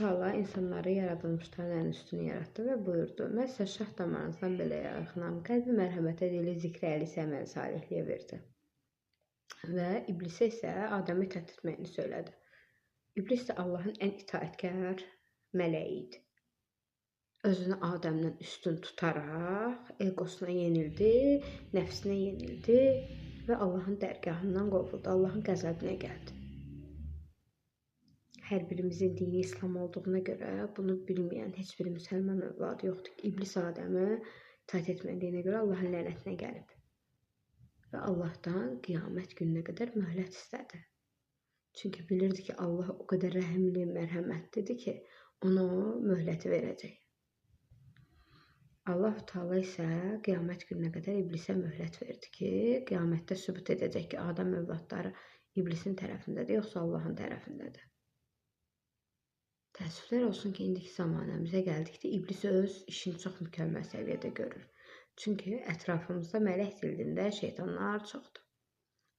Teala insanları yaradılmışların ən üstünü yaratdı və buyurdu: Mən sizə şah damarınızdan belə yaxınam, qəlbi mərhəmətə, dili zikrə, əli isə əməl salihliyə verdi. Və iblisə isə Adəmi itaət etməyini söylədi. İblis də Allahın ən itaətkar mələyi idi. Özünü Adəmdən üstün tutaraq egosuna yenildi, nəfsinə yenildi və Allahın dərgahından qovuldu, Allahın qəzəbinə gəldi. Hər birimizin dini İslam olduğuna görə bunu bilməyən heç bir müsəlman övladı yoxdur ki, İblis Adəmə itaət etmədiyinə görə Allahın lənətinə gəlib. Və Allahdan qiyamət gününə qədər möhlət istədi. Çünki bilirdi ki, Allah o qədər rəhimli, mərhəmətlidir ki, ona o möhləti verəcək. Allah Teala isə qiyamət gününə qədər İblisə möhlət verdi ki, qiyamətdə sübut edəcək ki, Adəm övladları İblisin tərəfindədir, yoxsa Allahın tərəfindədir. Təəssüflər olsun ki, indiki zamanəmizə gəldikdə İblis öz işini çox mükəmməl səviyyədə görür. Çünki ətrafımızda mələk dildində şeytanlar çoxdur.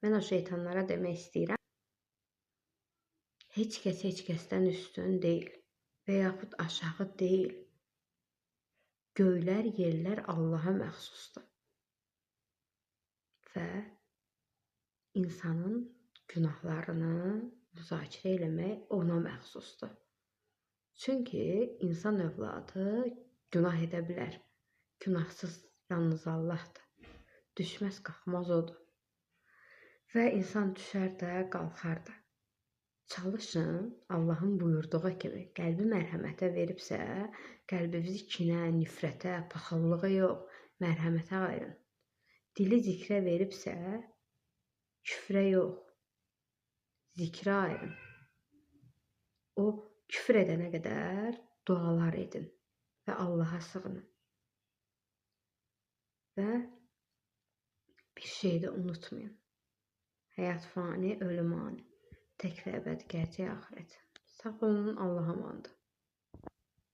Mən o şeytanlara demək istəyirəm, heç kəs heç kəsdən üstün deyil və yaxud aşağı deyil. Göylər, yerlər Allaha məxsusdur. Və insanın günahlarını müzakirə eləmək ona məxsusdur. Çünki insan övladı günah edə bilər. Günahsız yalnız Allahdır. Düşməz, qalxmaz odur. Və insan düşər də, qalxar da. Çalışın, Allahın buyurduğu kimi, qəlbi mərhəmətə veribsə, qəlbinizi kinə, nifrətə, paxıllığa yox, mərhəmətə ayırın. Dili zikrə veribsə, küfrə yox, zikrə ayırın. O küfr edənə qədər dualar edin və Allaha sığının. Və bir şey də unutmayın. Həyat fani, ölüm ani. Tək və əbədi gerçək axirət. Sağ olun, Allah'a əmanət.